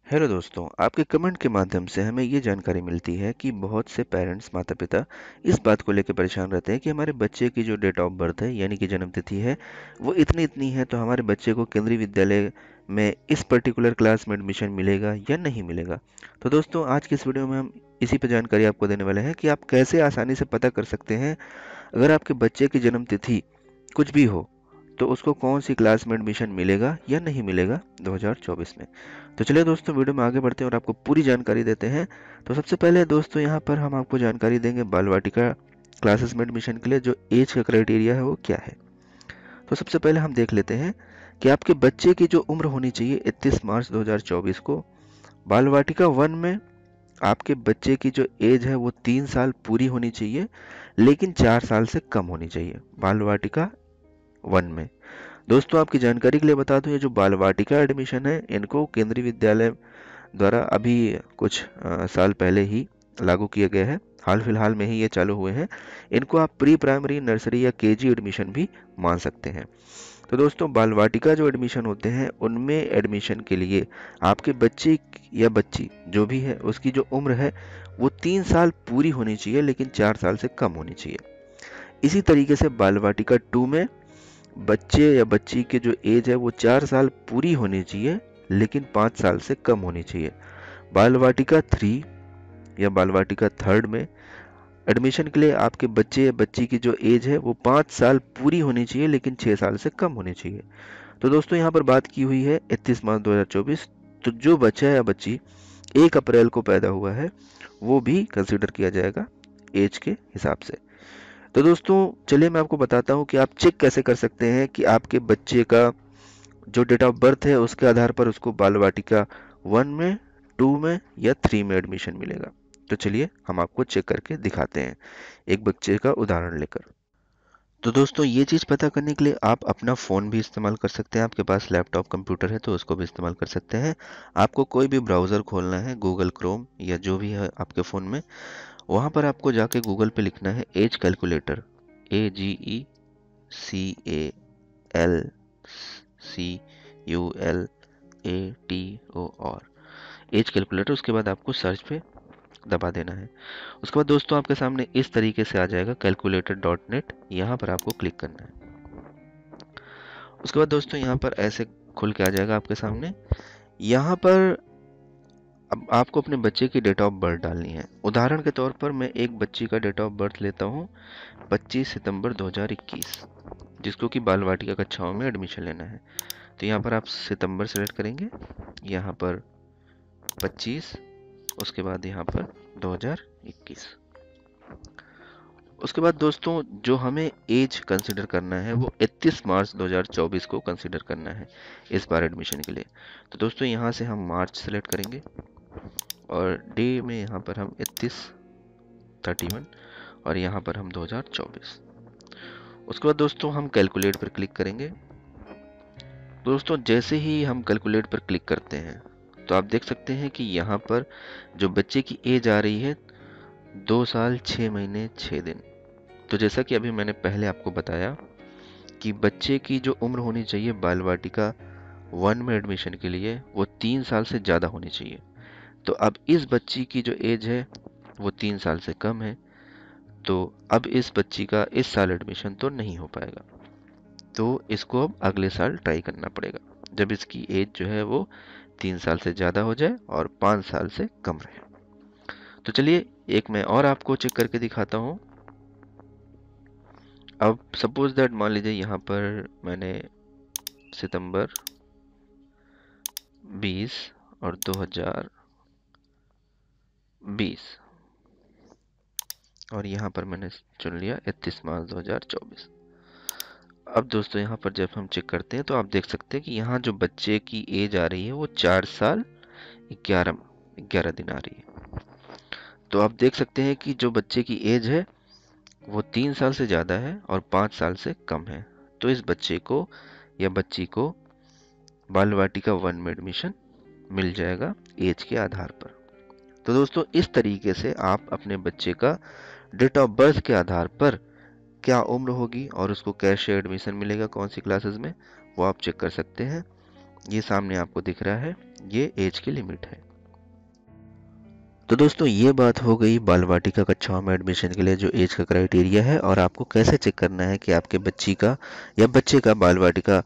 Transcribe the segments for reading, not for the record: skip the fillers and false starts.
Hello दोस्तों, आपके comment के माध्यम से हमें ये जानकारी मिलती है कि बहुत से पेरेंट्स माता-पिता इस बात को लेकर परेशान रहते हैं कि हमारे बच्चे की जो डेट ऑफ बर्थ है यानी कि जन्म तिथि है वो इतनी-इतनी है, तो हमारे बच्चे को केंद्रीय विद्यालय में इस पर्टिकुलर क्लास में एडमिशन मिलेगा या नहीं मिलेगा। तो दोस्तों, आज की इस वीडियो में हम इसी पे जानकारी आपको देने वाले हैं कि आप कैसे आसानी से पता कर सकते हैं अगर आपके बच्चे की जन्म तिथि कुछ भी हो तो उसको कौन सी क्लास में एडमिशन मिलेगा या नहीं मिलेगा 2024 में। तो चलिए दोस्तों, वीडियो में आगे बढ़ते हैं और आपको पूरी जानकारी देते हैं। तो सबसे पहले दोस्तों, यहाँ पर हम आपको जानकारी देंगे बाल वाटिका क्लासेस में एडमिशन के लिए जो एज का क्राइटेरिया है वो क्या है। तो सबसे पहले हम देख लेते हैं कि आपके बच्चे की जो उम्र होनी चाहिए 31 मार्च 2024 को बाल वाटिका 1 में आपके बच्चे की जो एज है वो 3 साल पूरी होनी चाहिए, लेकिन 4 साल से कम होनी चाहिए बाल वाटिका 1 में। दोस्तों, आपकी जानकारी के लिए बता दूं, ये जो बाल वाटिका एडमिशन है इनको केंद्रीय विद्यालय द्वारा अभी कुछ साल पहले ही लागू किया गया है। हाल फिलहाल में ही ये चालू हुए हैं। इनको आप प्री प्राइमरी, नर्सरी या केजी एडमिशन भी मान सकते हैं। तो दोस्तों, बाल वाटिका जो एडमिशन होते हैं उनमें एडमिशन के लिए आपके बच्चे या बच्ची जो भी है उसकी जो उम्र है वो 3 साल पूरी होनी चाहिए, लेकिन 4 साल से कम होनी चाहिए। इसी तरीके से बाल वाटिका 2 में बच्चे या बच्ची की जो एज है वो 4 साल पूरी होनी चाहिए, लेकिन 5 साल से कम होनी चाहिए। बाल वाटिका 3 या बाल वाटिका 3 में एडमिशन के लिए आपके बच्चे या बच्ची की जो एज है वो 5 साल पूरी होनी चाहिए, लेकिन 6 साल से कम होनी चाहिए। तो दोस्तों, यहाँ पर बात की हुई है 31 मार्च 2024। तो जो बच्चा या बच्ची 1 अप्रैल को पैदा हुआ है वो भी कंसिडर किया जाएगा एज के हिसाब से। तो दोस्तों, चलिए मैं आपको बताता हूँ कि आप चेक कैसे कर सकते हैं कि आपके बच्चे का जो डेट ऑफ बर्थ है उसके आधार पर उसको बाल वाटिका 1 में, 2 में या 3 में एडमिशन मिलेगा। तो चलिए हम आपको चेक करके दिखाते हैं एक बच्चे का उदाहरण लेकर। तो दोस्तों, ये चीज़ पता करने के लिए आप अपना फ़ोन भी इस्तेमाल कर सकते हैं। आपके पास लैपटॉप कंप्यूटर है तो उसको भी इस्तेमाल कर सकते हैं। आपको कोई भी ब्राउज़र खोलना है, गूगल क्रोम या जो भी है आपके फ़ोन में, वहाँ पर आपको जाके गूगल पे लिखना है age calculator, AGECALCULATOR, age calculator. उसके बाद आपको सर्च पे दबा देना है। उसके बाद दोस्तों, आपके सामने इस तरीके से आ जाएगा calculator.net, यहाँ पर आपको क्लिक करना है। उसके बाद दोस्तों, यहाँ पर ऐसे खुल के आ जाएगा आपके सामने। यहाँ पर अब आपको अपने बच्चे की डेट ऑफ बर्थ डालनी है। उदाहरण के तौर पर मैं एक बच्ची का डेट ऑफ बर्थ लेता हूँ 25 सितंबर 2021, जिसको कि बाल वाटिका कक्षाओं में एडमिशन लेना है। तो यहाँ पर आप सितंबर सेलेक्ट करेंगे, यहाँ पर 25, उसके बाद यहाँ पर 2021। उसके बाद दोस्तों, जो हमें एज कंसिडर करना है वो 31 मार्च 2024 को कंसिडर करना है इस बार एडमिशन के लिए। तो दोस्तों, यहाँ से हम मार्च सेलेक्ट करेंगे और डे में यहाँ पर हम 31 और यहाँ पर हम 2024। उसके बाद दोस्तों, हम कैलकुलेट पर क्लिक करेंगे। दोस्तों, जैसे ही हम कैलकुलेट पर क्लिक करते हैं तो आप देख सकते हैं कि यहाँ पर जो बच्चे की एज आ रही है 2 साल 6 महीने 6 दिन। तो जैसा कि अभी मैंने पहले आपको बताया कि बच्चे की जो उम्र होनी चाहिए बाल वाटिका 1 में एडमिशन के लिए वो 3 साल से ज़्यादा होनी चाहिए। तो अब इस बच्ची की जो एज है वो 3 साल से कम है, तो अब इस बच्ची का इस साल एडमिशन तो नहीं हो पाएगा। तो इसको अब अगले साल ट्राई करना पड़ेगा जब इसकी एज जो है वो 3 साल से ज़्यादा हो जाए और 5 साल से कम रहे। तो चलिए एक मैं और आपको चेक करके दिखाता हूँ। अब सपोज दैट मान लीजिए यहाँ पर मैंने सितंबर 20 और 2020 और यहाँ पर मैंने चुन लिया 31 मार्च 2024। अब दोस्तों, यहाँ पर जब हम चेक करते हैं तो आप देख सकते हैं कि यहाँ जो बच्चे की एज आ रही है वो 4 साल 11 दिन आ रही है। तो आप देख सकते हैं कि जो बच्चे की एज है वो 3 साल से ज़्यादा है और 5 साल से कम है। तो इस बच्चे को या बच्ची को बाल वाटिका 1 में एडमिशन मिल जाएगा एज के आधार पर। तो दोस्तों, इस तरीके से आप अपने बच्चे का डेट ऑफ बर्थ के आधार पर क्या उम्र होगी और उसको कैसे एडमिशन मिलेगा कौन सी क्लासेस में, वो आप चेक कर सकते हैं। ये सामने आपको दिख रहा है, ये एज की लिमिट है। तो दोस्तों ये बात हो गई बाल वाटिका कक्षाओं में एडमिशन के लिए जो एज का क्राइटेरिया है और आपको कैसे चेक करना है कि आपके बच्ची का या बच्चे का बाल वाटिका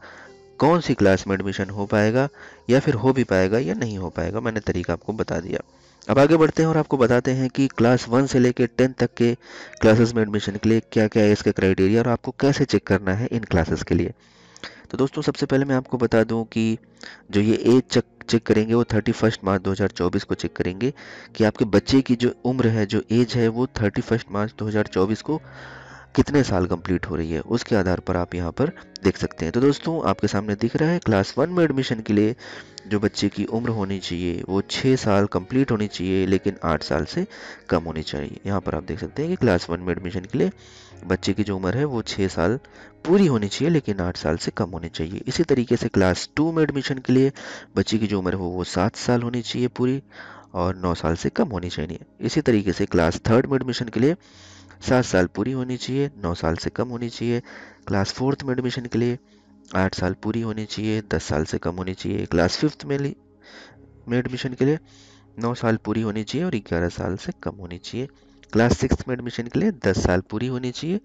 कौन सी क्लास में एडमिशन हो पाएगा या फिर हो भी पाएगा या नहीं हो पाएगा। मैंने तरीका आपको बता दिया। अब आगे बढ़ते हैं और आपको बताते हैं कि क्लास 1 से लेकर 10 तक के क्लासेस में एडमिशन के लिए क्या क्या है इसका क्राइटेरिया और आपको कैसे चेक करना है इन क्लासेस के लिए। तो दोस्तों सबसे पहले मैं आपको बता दूं कि जो ये एज चेक करेंगे वो 31 मार्च 2024 को चेक करेंगे कि आपके बच्चे की जो उम्र है, जो एज है, वो 31 मार्च 2024 को कितने साल कंप्लीट हो रही है, उसके आधार पर आप यहाँ पर देख सकते हैं। तो दोस्तों आपके सामने दिख रहा है क्लास 1 में एडमिशन के लिए जो बच्चे की उम्र होनी चाहिए वो 6 साल कंप्लीट होनी चाहिए, लेकिन 8 साल से कम होनी चाहिए। यहाँ पर आप देख सकते हैं कि क्लास 1 में एडमिशन के लिए बच्चे की जो उम्र है वो 6 साल पूरी होनी चाहिए, लेकिन 8 साल से कम होनी चाहिए। इसी तरीके से क्लास 2 में एडमिशन के लिए बच्चे की जो उम्र है वो 7 साल होनी चाहिए पूरी और 9 साल से कम होनी चाहिए। इसी तरीके से क्लास 3 में एडमिशन के लिए 7 साल पूरी होनी चाहिए, 9 साल से कम होनी चाहिए। क्लास 4th में एडमिशन के लिए 8 साल पूरी होनी चाहिए, 10 साल से कम होनी चाहिए। क्लास 5th में एडमिशन के लिए 9 साल पूरी होनी चाहिए और 11 साल से कम होनी चाहिए। क्लास 6th में एडमिशन के लिए 10 साल पूरी होनी चाहिए,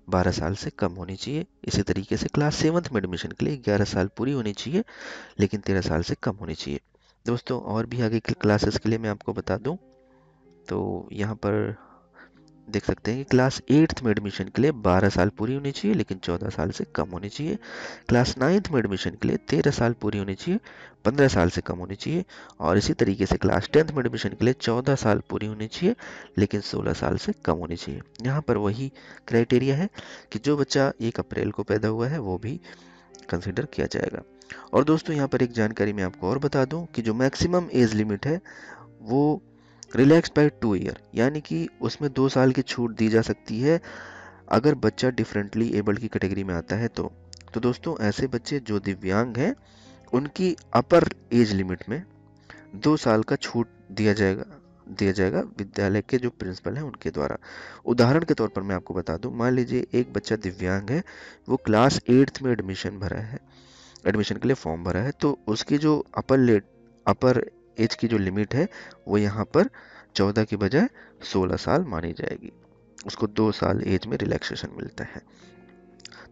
12 साल से कम होनी चाहिए। इसी तरीके से क्लास 7th में एडमिशन के लिए 11 साल पूरी होनी चाहिए, लेकिन 13 साल से कम होनी चाहिए। दोस्तों और भी आगे की क्लासेस के लिए मैं आपको बता दूं तो यहाँ पर देख सकते हैं कि क्लास 8th में एडमिशन के लिए 12 साल पूरी होनी चाहिए, लेकिन 14 साल से कम होनी चाहिए। क्लास 9th में एडमिशन के लिए 13 साल पूरी होनी चाहिए, 15 साल से कम होनी चाहिए। और इसी तरीके से क्लास 10th में एडमिशन के लिए 14 साल पूरी होनी चाहिए, लेकिन 16 साल से कम होनी चाहिए। यहाँ पर वही क्राइटेरिया है कि जो बच्चा 1 अप्रैल को पैदा हुआ है वो भी कंसिडर किया जाएगा। और दोस्तों यहाँ पर एक जानकारी मैं आपको और बता दूं कि जो मैक्सिमम एज लिमिट है वो रिलैक्स बाय 2 ईयर, यानी कि उसमें 2 साल की छूट दी जा सकती है अगर बच्चा डिफरेंटली एबल्ड की कैटेगरी में आता है तो दोस्तों ऐसे बच्चे जो दिव्यांग हैं उनकी अपर एज लिमिट में 2 साल का छूट दिया जाएगा विद्यालय के जो प्रिंसिपल हैं उनके द्वारा। उदाहरण के तौर पर मैं आपको बता दूं, मान लीजिए एक बच्चा दिव्यांग है, वो क्लास 8th में एडमिशन के लिए फॉर्म भरा है, तो उसकी जो अपर एज की जो लिमिट है वो यहाँ पर 14 की बजाय 16 साल मानी जाएगी। उसको 2 साल एज में रिलैक्सेशन मिलता है।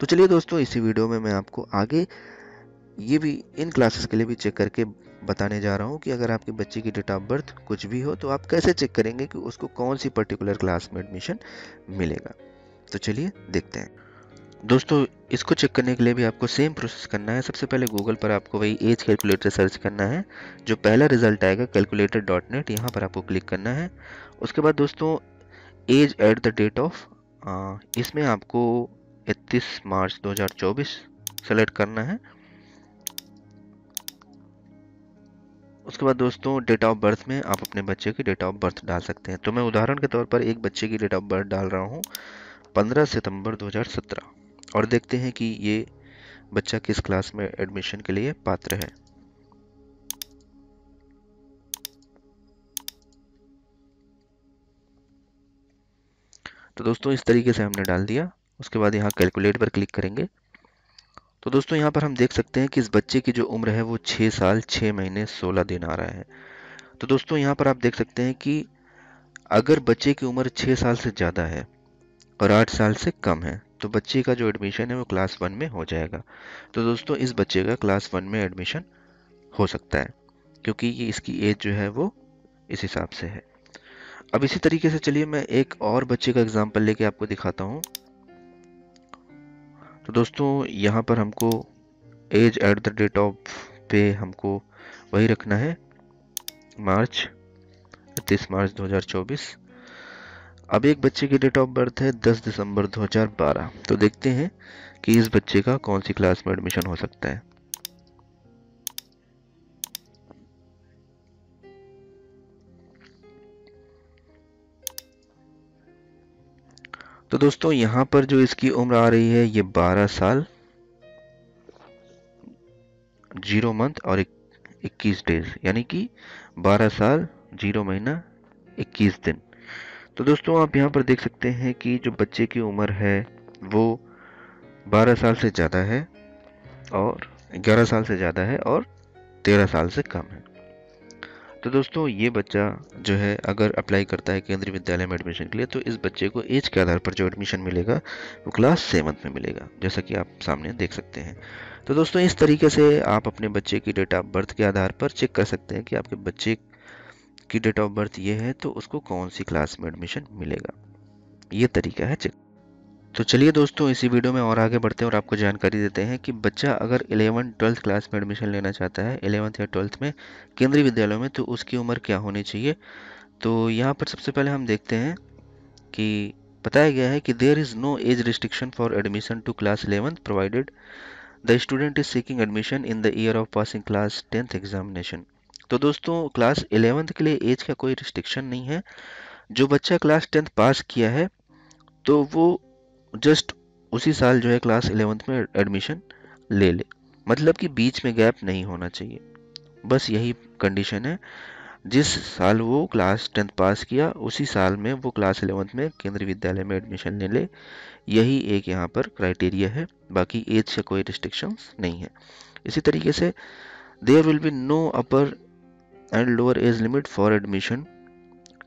तो चलिए दोस्तों इसी वीडियो में मैं आपको आगे ये भी इन क्लासेस के लिए भी चेक करके बताने जा रहा हूँ कि अगर आपके बच्चे की डेट ऑफ बर्थ कुछ भी हो तो आप कैसे चेक करेंगे कि उसको कौन सी पर्टिकुलर क्लास में एडमिशन मिलेगा। तो चलिए देखते हैं। दोस्तों इसको चेक करने के लिए भी आपको सेम प्रोसेस करना है। सबसे पहले गूगल पर आपको वही एज कैलकुलेटर सर्च करना है। जो पहला रिजल्ट आएगा calculator.net, यहाँ पर आपको क्लिक करना है। उसके बाद दोस्तों age at the date of, इसमें आपको 31 मार्च 2024 सेलेक्ट करना है। उसके बाद दोस्तों डेट ऑफ बर्थ में आप अपने बच्चे की डेट ऑफ बर्थ डाल सकते हैं। तो मैं उदाहरण के तौर पर एक बच्चे की डेट ऑफ बर्थ डाल रहा हूँ 15 सितंबर 2017 और देखते हैं कि ये बच्चा किस क्लास में एडमिशन के लिए पात्र है। तो दोस्तों इस तरीके से हमने डाल दिया। उसके बाद यहाँ कैलकुलेट पर क्लिक करेंगे। तो दोस्तों यहाँ पर हम देख सकते हैं कि इस बच्चे की जो उम्र है वो 6 साल 6 महीने 16 दिन आ रहा है। तो दोस्तों यहाँ पर आप देख सकते हैं कि अगर बच्चे की उम्र 6 साल से ज़्यादा है और 8 साल से कम है तो बच्चे का जो एडमिशन है वो क्लास 1 में हो जाएगा। तो दोस्तों इस बच्चे का क्लास 1 में एडमिशन हो सकता है क्योंकि ये इसकी एज जो है वो इस हिसाब से है। अब इसी तरीके से चलिए मैं एक और बच्चे का एग्जांपल लेके आपको दिखाता हूँ। तो दोस्तों यहाँ पर हमको age at the date of पे हमको वही रखना है, 30 मार्च 2024। अब एक बच्चे की डेट ऑफ बर्थ है 10 दिसंबर 2012। तो देखते हैं कि इस बच्चे का कौन सी क्लास में एडमिशन हो सकता है। तो दोस्तों यहाँ पर जो इसकी उम्र आ रही है ये 12 साल 0 मंथ और 21 डेज, यानी कि 12 साल 0 महीना 21 दिन। तो दोस्तों आप यहाँ पर देख सकते हैं कि जो बच्चे की उम्र है वो 12 साल से ज़्यादा है और 11 साल से ज़्यादा है और 13 साल से कम है। तो दोस्तों ये बच्चा जो है अगर अप्लाई करता है केंद्रीय विद्यालय में एडमिशन के लिए, तो इस बच्चे को एज के आधार पर जो एडमिशन मिलेगा वो क्लास 7th में मिलेगा, जैसा कि आप सामने देख सकते हैं। तो दोस्तों इस तरीके से आप अपने बच्चे की डेट ऑफ बर्थ के आधार पर चेक कर सकते हैं कि आपके बच्चे की डेट ऑफ बर्थ ये है तो उसको कौन सी क्लास में एडमिशन मिलेगा। ये तरीका है चेक। तो चलिए दोस्तों इसी वीडियो में और आगे बढ़ते हैं और आपको जानकारी देते हैं कि बच्चा अगर 11th-12th क्लास में एडमिशन लेना चाहता है 11th या 12th में केंद्रीय विद्यालयों में, तो उसकी उम्र क्या होनी चाहिए। तो यहाँ पर सबसे पहले हम देखते हैं कि बताया गया है कि there is no age restriction for admission to class 11th provided the student is seeking admission in the year of passing class 10th examination. तो दोस्तों क्लास 11th के लिए एज का कोई रिस्ट्रिक्शन नहीं है। जो बच्चा क्लास 10th पास किया है तो वो जस्ट उसी साल जो है क्लास 11th में एडमिशन ले ले, मतलब कि बीच में गैप नहीं होना चाहिए। बस यही कंडीशन है, जिस साल वो क्लास 10th पास किया उसी साल में वो क्लास 11th में केंद्रीय विद्यालय में एडमिशन ले ले। यही एक यहाँ पर क्राइटेरिया है, बाकी एज से कोई रिस्ट्रिक्शंस नहीं है। इसी तरीके से there will be no upper and lower age limit for admission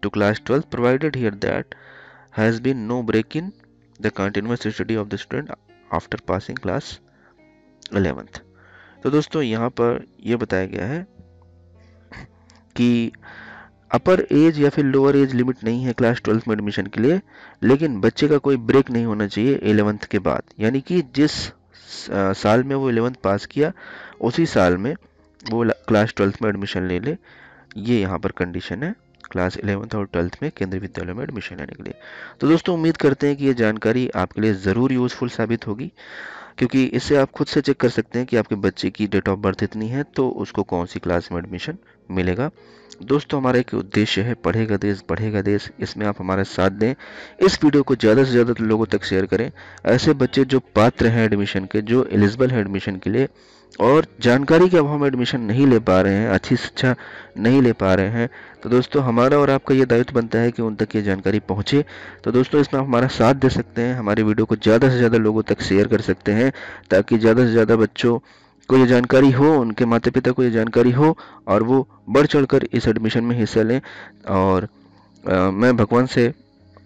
to class 12th provided here that has been no break in the continuous study of the student after passing class 11th। तो दोस्तों यहाँ पर यह बताया गया है कि अपर as या फिर लोअर एज लिमिट नहीं है क्लास 12th में एडमिशन के लिए, लेकिन बच्चे का कोई ब्रेक नहीं होना चाहिए 11th के बाद, यानी कि जिस साल में वो 11th पास किया उसी साल में वो क्लास 12th में एडमिशन ले ले। ये यहाँ पर कंडीशन है क्लास 11th और 12th में केंद्रीय विद्यालय में एडमिशन लेने के लिए। तो दोस्तों उम्मीद करते हैं कि ये जानकारी आपके लिए ज़रूर यूज़फुल साबित होगी, क्योंकि इससे आप खुद से चेक कर सकते हैं कि आपके बच्चे की डेट ऑफ बर्थ इतनी है तो उसको कौन सी क्लास में एडमिशन मिलेगा। दोस्तों हमारा एक उद्देश्य है पढ़ेगा देश बढ़ेगा देश, इसमें आप हमारा साथ दें। इस वीडियो को ज़्यादा से ज़्यादा लोगों तक शेयर करें। ऐसे बच्चे जो पात्र हैं एडमिशन के, जो एलिजिबल हैं एडमिशन के लिए और जानकारी के अभाव में एडमिशन नहीं ले पा रहे हैं, अच्छी शिक्षा नहीं ले पा रहे हैं, तो दोस्तों हमारा और आपका ये दायित्व बनता है कि उन तक ये जानकारी पहुंचे। तो दोस्तों इसमें आप हमारा साथ दे सकते हैं, हमारे वीडियो को ज़्यादा से ज़्यादा लोगों तक शेयर कर सकते हैं, ताकि ज़्यादा से ज़्यादा बच्चों को ये जानकारी हो, उनके माता पिता को ये जानकारी हो और वो बढ़ चढ़कर इस एडमिशन में हिस्सा लें। और मैं भगवान से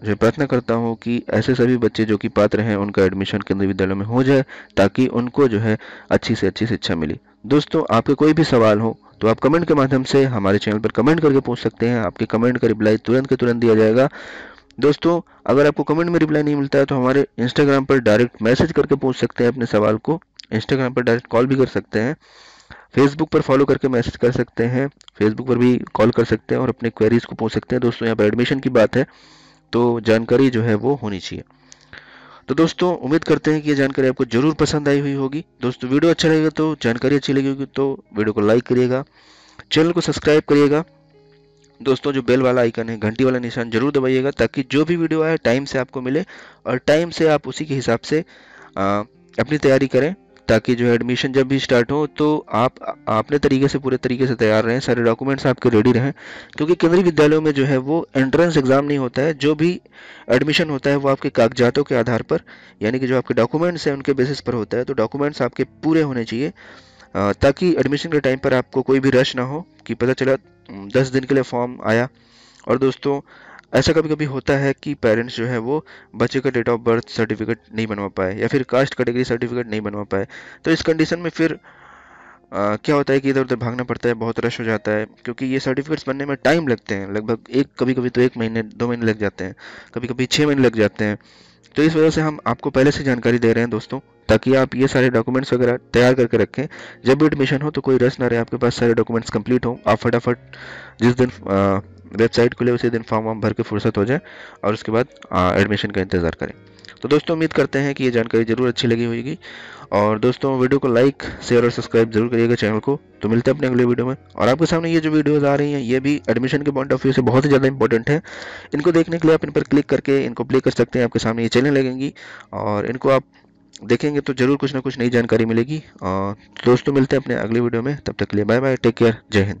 जो प्रार्थना करता हूँ कि ऐसे सभी बच्चे जो कि पात्र हैं उनका एडमिशन केंद्रीय विद्यालय में हो जाए, ताकि उनको जो है अच्छी से अच्छी शिक्षा मिले। दोस्तों आपके कोई भी सवाल हो तो आप कमेंट के माध्यम से हमारे चैनल पर कमेंट करके पूछ सकते हैं। आपके कमेंट का रिप्लाई तुरंत के तुरंत दिया जाएगा। दोस्तों अगर आपको कमेंट में रिप्लाई नहीं मिलता है तो हमारे इंस्टाग्राम पर डायरेक्ट मैसेज करके पूछ सकते हैं अपने सवाल को। इंस्टाग्राम पर डायरेक्ट कॉल भी कर सकते हैं, फेसबुक पर फॉलो करके मैसेज कर सकते हैं, फेसबुक पर भी कॉल कर सकते हैं और अपने क्वेरीज को पूछ सकते हैं। दोस्तों यहाँ पर एडमिशन की बात है तो जानकारी जो है वो होनी चाहिए। तो दोस्तों उम्मीद करते हैं कि ये जानकारी आपको जरूर पसंद आई हुई होगी। दोस्तों वीडियो अच्छा लगेगा तो, जानकारी अच्छी लगी होगी तो वीडियो को लाइक करिएगा, चैनल को सब्सक्राइब करिएगा। दोस्तों जो बेल वाला आइकन है, घंटी वाला निशान जरूर दबाइएगा, ताकि जो भी वीडियो आए टाइम से आपको मिले और टाइम से आप उसी के हिसाब से अपनी तैयारी करें, ताकि जो है एडमिशन जब भी स्टार्ट हो तो आप अपने तरीके से पूरे तरीके से तैयार रहें, सारे डॉक्यूमेंट्स आपके रेडी रहें। क्योंकि केंद्रीय विद्यालयों में जो है वो एंट्रेंस एग्ज़ाम नहीं होता है, जो भी एडमिशन होता है वो आपके कागजातों के आधार पर, यानी कि जो आपके डॉक्यूमेंट्स हैं उनके बेसिस पर होता है। तो डॉक्यूमेंट्स आपके पूरे होने चाहिए, ताकि एडमिशन के टाइम पर आपको कोई भी रश ना हो कि पता चला 10 दिन के लिए फॉर्म आया। और दोस्तों ऐसा कभी कभी होता है कि पेरेंट्स जो है वो बच्चे का डेट ऑफ बर्थ सर्टिफिकेट नहीं बनवा पाए या फिर कास्ट कैटेगरी सर्टिफिकेट नहीं बनवा पाए। तो इस कंडीशन में फिर क्या होता है कि इधर उधर भागना पड़ता है, बहुत रश हो जाता है, क्योंकि ये सर्टिफिकेट्स बनने में टाइम लगते हैं, लगभग कभी कभी तो 1 महीने 2 महीने लग जाते हैं, कभी कभी 6 महीने लग जाते हैं। तो इस वजह से हम आपको पहले से जानकारी दे रहे हैं दोस्तों, ताकि आप ये सारे डॉक्यूमेंट्स वगैरह तैयार करके रखें। जब भी एडमिशन हो तो कोई रश ना रहे, आपके पास सारे डॉक्यूमेंट्स कंप्लीट हो, आप फटाफट जिस दिन वेबसाइट खुले उसी दिन फॉर्म वार्म भर के फुर्सत हो जाए और उसके बाद एडमिशन का इंतज़ार करें। तो दोस्तों उम्मीद करते हैं कि ये जानकारी ज़रूर अच्छी लगी होगी। और दोस्तों वीडियो को लाइक शेयर और सब्सक्राइब जरूर करिएगा चैनल को। तो मिलते हैं अपने अगले वीडियो में। और आपके सामने ये जो वीडियोज़ आ रही हैं ये भी एडमिशन के पॉइंट ऑफ व्यू से बहुत ही ज़्यादा इंपॉर्टेंट है। इनको देखने के लिए आप इन पर क्लिक करके इनको प्ले कर सकते हैं, आपके सामने ये चलने लगेंगी और इनको आप देखेंगे तो ज़रूर कुछ ना कुछ नई जानकारी मिलेगी। दोस्तों मिलते हैं अपने अगले वीडियो में, तब तक के लिए बाय बाय, टेक केयर, जय हिंद।